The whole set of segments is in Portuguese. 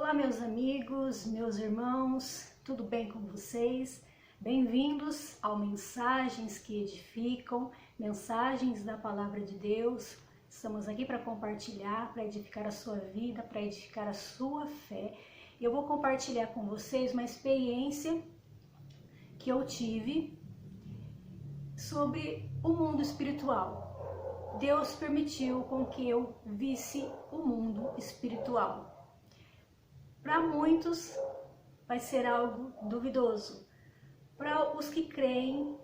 Olá, meus amigos, meus irmãos, tudo bem com vocês? Bem-vindos ao Mensagens que Edificam, mensagens da Palavra de Deus. Estamos aqui para compartilhar, para edificar a sua vida, para edificar a sua fé. Eu vou compartilhar com vocês uma experiência que eu tive sobre o mundo espiritual. Deus permitiu com que eu visse o mundo espiritual. Para muitos vai ser algo duvidoso. Para os que creem,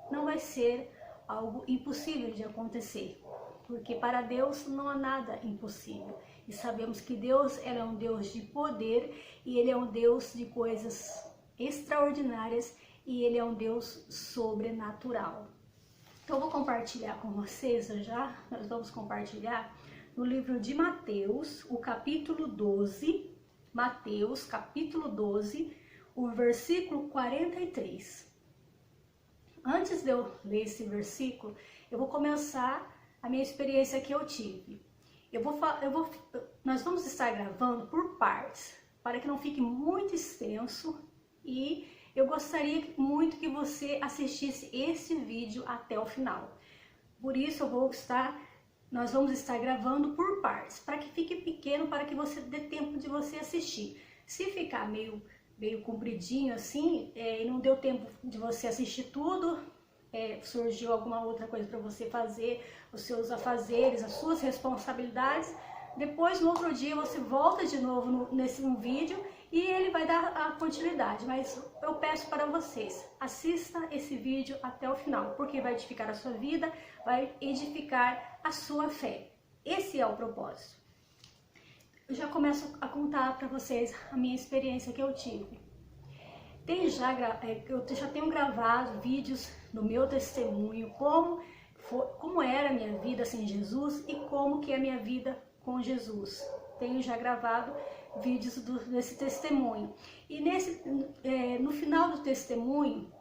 não vai ser algo impossível de acontecer. Porque para Deus não há nada impossível. E sabemos que Deus é um Deus de poder e Ele é um Deus de coisas extraordinárias e Ele é um Deus sobrenatural. Então eu vou compartilhar com vocês nós vamos compartilhar no livro de Mateus, o capítulo 12, Mateus, capítulo 12, o versículo 43. Antes de eu ler esse versículo, eu vou começar a minha experiência que eu tive. Nós vamos estar gravando por partes, para que não fique muito extenso, e eu gostaria muito que você assistisse esse vídeo até o final. Por isso nós vamos estar gravando por partes, para que fique pequeno, para que você dê tempo de você assistir. Se ficar meio compridinho assim, e não deu tempo de você assistir tudo, surgiu alguma outra coisa para você fazer, os seus afazeres, as suas responsabilidades, depois no outro dia você volta de novo nesse vídeo e ele vai dar a continuidade. Mas eu peço para vocês, assista esse vídeo até o final, porque vai edificar a sua vida, vai edificar a sua fé. Esse é o propósito. Eu já começo a contar para vocês a minha experiência que eu tive. Eu já tenho gravado vídeos do meu testemunho, como era a minha vida sem Jesus e como que é a minha vida com Jesus. Tenho já gravado vídeos desse testemunho. E no final do testemunho,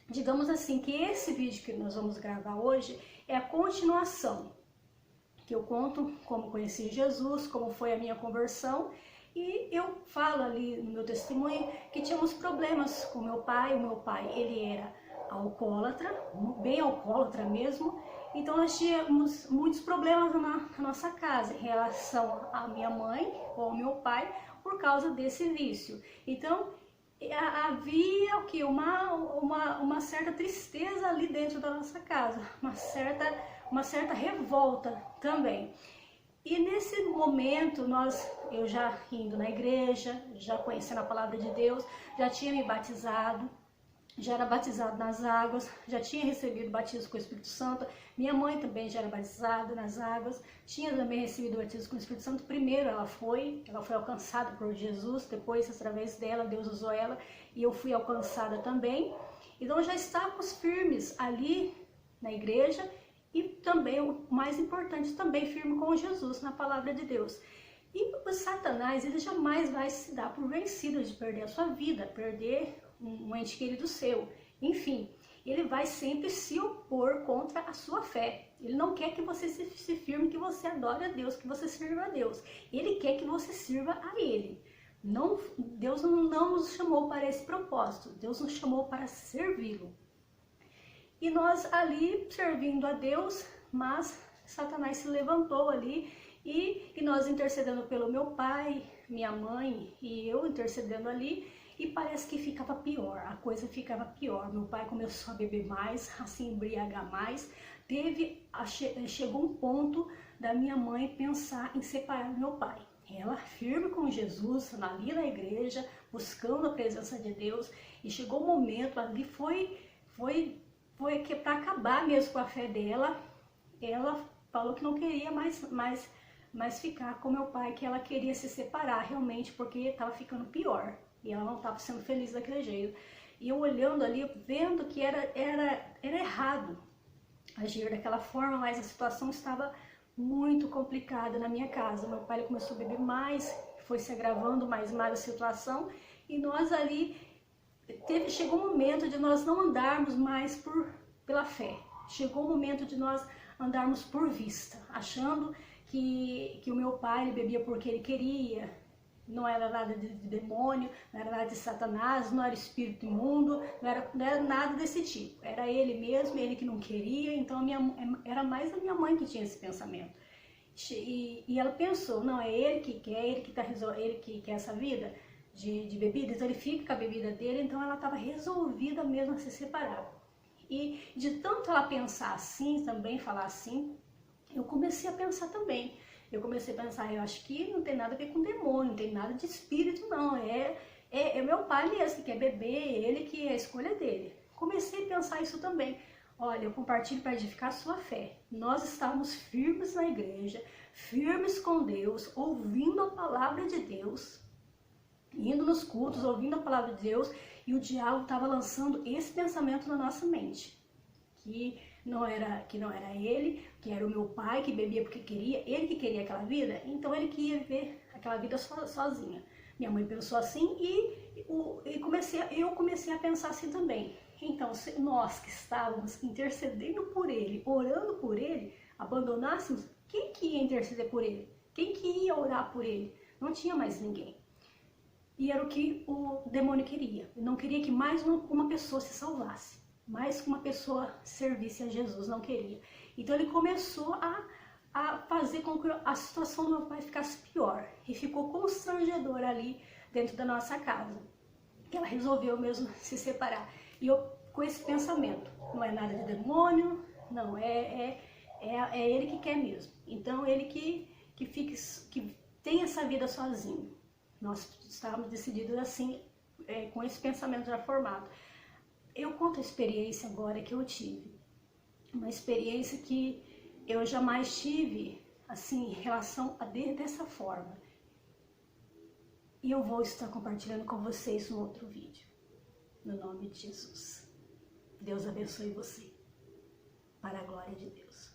digamos assim, que esse vídeo que nós vamos gravar hoje é a continuação, que eu conto como conheci Jesus, como foi a minha conversão, e eu falo ali no meu testemunho que tínhamos problemas com meu pai. O meu pai, ele era alcoólatra, bem alcoólatra mesmo, então nós tínhamos muitos problemas na nossa casa em relação à minha mãe ou ao meu pai por causa desse vício. Então havia uma certa tristeza ali dentro da nossa casa, uma certa revolta também. E nesse momento, eu já indo na igreja, já conhecendo a palavra de Deus, já tinha me batizado, já era batizado nas águas, já tinha recebido o batismo com o Espírito Santo. Minha mãe também já era batizada nas águas, tinha também recebido o batismo com o Espírito Santo. Primeiro ela foi alcançada por Jesus, depois através dela Deus usou ela e eu fui alcançada também. Então já estávamos firmes ali na igreja e também, o mais importante, também firme com Jesus na palavra de Deus. E o Satanás, ele jamais vai se dar por vencido de perder a sua vida, perder um ente querido seu, enfim, ele vai sempre se opor contra a sua fé. Ele não quer que você se firme, que você adore a Deus, que você sirva a Deus. Ele quer que você sirva a Ele. Deus não nos chamou para esse propósito, Deus nos chamou para servi-lo. E nós ali servindo a Deus, mas Satanás se levantou ali e nós intercedendo pelo meu pai, minha mãe e eu intercedendo ali, e parece que ficava pior, a coisa ficava pior. Meu pai começou a beber mais, a se embriagar mais. Chegou um ponto da minha mãe pensar em separar do meu pai. Ela firme com Jesus, ali na igreja, buscando a presença de Deus, e chegou um momento ali, foi que para acabar mesmo com a fé dela, ela falou que não queria mais ficar com meu pai, que ela queria se separar realmente, porque estava ficando pior. E ela não estava sendo feliz daquele jeito. E eu olhando ali, vendo que era errado agir daquela forma, mas a situação estava muito complicada na minha casa. Meu pai começou a beber mais, foi se agravando mais a situação, e nós ali, chegou um momento de nós não andarmos mais pela fé. Chegou o momento de nós andarmos por vista, achando que o meu pai ele bebia porque ele queria, não era nada de demônio, não era nada de Satanás, não era espírito imundo, não era nada desse tipo. Era ele mesmo, ele que não queria, então era mais a minha mãe que tinha esse pensamento. E ela pensou, não, é ele que quer, ele que quer essa vida de bebida, então ele fica com a bebida dele, então ela estava resolvida mesmo a se separar. E de tanto ela pensar assim, também falar assim, eu comecei a pensar também. Eu comecei a pensar, eu acho que não tem nada a ver com demônio, não tem nada de espírito não, é meu pai mesmo que quer beber, ele que é a escolha dele. Comecei a pensar isso também. Olha, eu compartilho para edificar a sua fé. Nós estávamos firmes na igreja, firmes com Deus, ouvindo a palavra de Deus, indo nos cultos, ouvindo a palavra de Deus, e o diabo estava lançando esse pensamento na nossa mente, que não era ele, que era o meu pai que bebia porque queria, ele que queria aquela vida, então ele queria viver aquela vida sozinha. Minha mãe pensou assim e eu comecei a pensar assim também. Então, se nós que estávamos intercedendo por ele, orando por ele, abandonássemos, quem que ia interceder por ele? Quem que ia orar por ele? Não tinha mais ninguém. E era o que o demônio queria. Ele não queria que mais uma pessoa se salvasse, mais que uma pessoa servisse a Jesus, não queria. Então ele começou a fazer com que a situação do meu pai ficasse pior. E ficou constrangedor ali dentro da nossa casa. Ela resolveu mesmo se separar. E eu, com esse pensamento, não é nada de demônio, não, é ele que quer mesmo. Então ele que tem essa vida sozinho. Nós estávamos decididos assim, com esse pensamento já formado. Eu conto a experiência agora que eu tive. Uma experiência que eu jamais tive, assim, em relação a dessa forma. E eu vou estar compartilhando com vocês no outro vídeo. No nome de Jesus. Deus abençoe você. Para a glória de Deus.